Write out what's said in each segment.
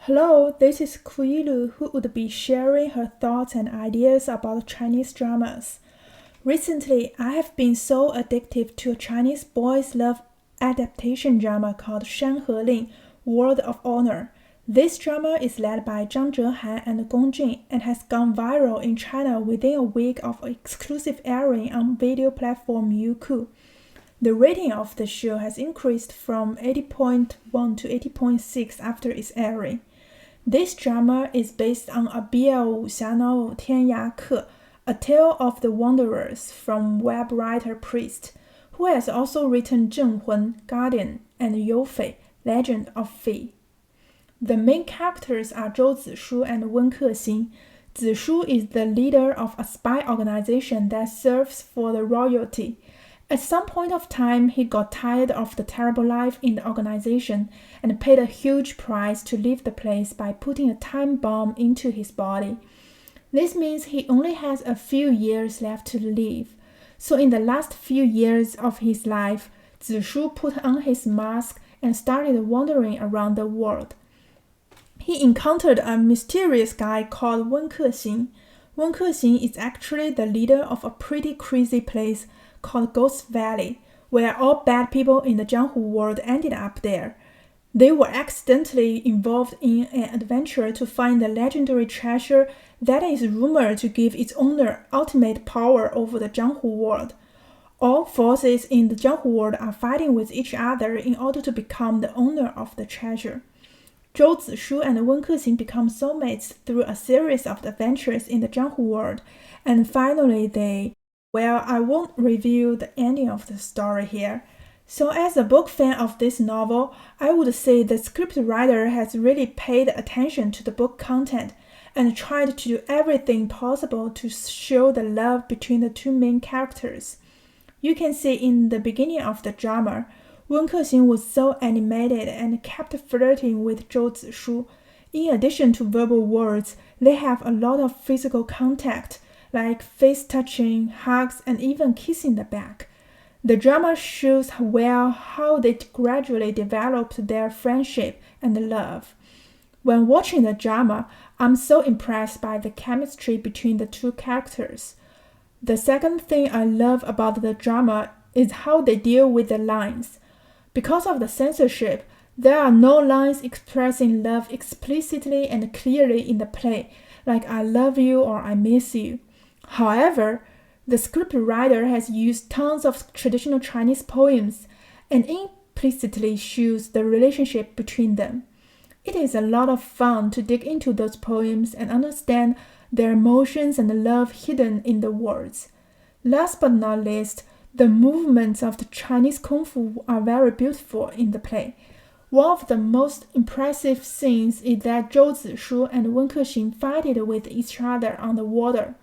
Hello, this is Kuilu who would be sharing her thoughts and ideas about Chinese dramas. Recently, I have been so addicted to a Chinese boys' love adaptation drama called Shan He Ling, World of Honor. This drama is led by Zhang Zhehan and Gong Jun and has gone viral in China within a week of exclusive airing on video platform Youku. The rating of the show has increased from 80.1 to 80.6 after its airing. This drama is based on a BL 武侠 novel 天涯客, A Tale of the Wanderers from web writer Priest, who has also written 镇魂, Guardian, and You Fei, Legend of Fei. The main characters are Zhou Zishu and Wen Kexin. Zishu is the leader of a spy organization that serves for the royalty. At some point of time, he got tired of the terrible life in the organization and paid a huge price to leave the place by putting a time bomb into his body. This means he only has a few years left to live. So in the last few years of his life, Zishu put on his mask and started wandering around the world. He encountered a mysterious guy called Wen Kexin. Wen Kexin is actually the leader of a pretty crazy place called Ghost Valley, where all bad people in the Jianghu world ended up there. They were accidentally involved in an adventure to find the legendary treasure that is rumored to give its owner ultimate power over the Jianghu world. All forces in the Jianghu world are fighting with each other in order to become the owner of the treasure. Zhou Zishu and Wen Kexin become soulmates through a series of adventures in the Jianghu world, and finally I won't reveal the ending of the story here. So as a book fan of this novel, I would say the scriptwriter has really paid attention to the book content and tried to do everything possible to show the love between the two main characters. You can see in the beginning of the drama, Wen Kexin was so animated and kept flirting with Zhou Zishu. In addition to verbal words, they have a lot of physical contact, like face touching, hugs, and even kissing the back. The drama shows well how they gradually developed their friendship and love. When watching the drama, I'm so impressed by the chemistry between the two characters. The second thing I love about the drama is how they deal with the lines. Because of the censorship, there are no lines expressing love explicitly and clearly in the play, like I love you or I miss you. However, the scriptwriter has used tons of traditional Chinese poems and implicitly shows the relationship between them. It is a lot of fun to dig into those poems and understand their emotions and love hidden in the words. Last but not least, the movements of the Chinese Kung Fu are very beautiful in the play. One of the most impressive scenes is that Zhou Zishu and Wen Kexin fighted with each other on the water.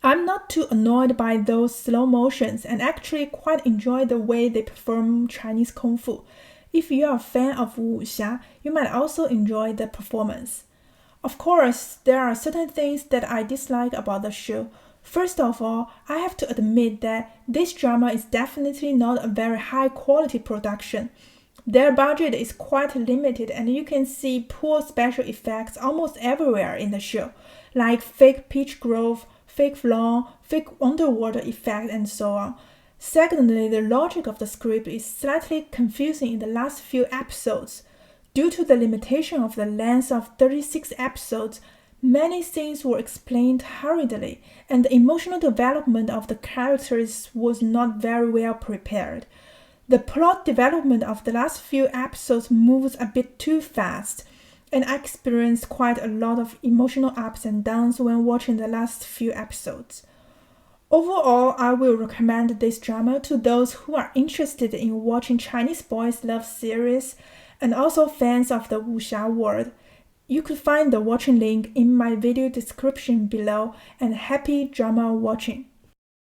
I'm not too annoyed by those slow motions and actually quite enjoy the way they perform Chinese Kung Fu. If you are a fan of wuxia, you might also enjoy the performance. Of course, there are certain things that I dislike about the show. First of all, I have to admit that this drama is definitely not a very high quality production. Their budget is quite limited and you can see poor special effects almost everywhere in the show, like fake peach grove, fake lawn, fake underwater effect, and so on. Secondly, the logic of the script is slightly confusing in the last few episodes. Due to the limitation of the length of 36 episodes, many scenes were explained hurriedly, and the emotional development of the characters was not very well prepared. The plot development of the last few episodes moves a bit too fast, and I experienced quite a lot of emotional ups and downs when watching the last few episodes. Overall, I will recommend this drama to those who are interested in watching Chinese boys love series and also fans of the wuxia world. You could find the watching link in my video description below, and happy drama watching!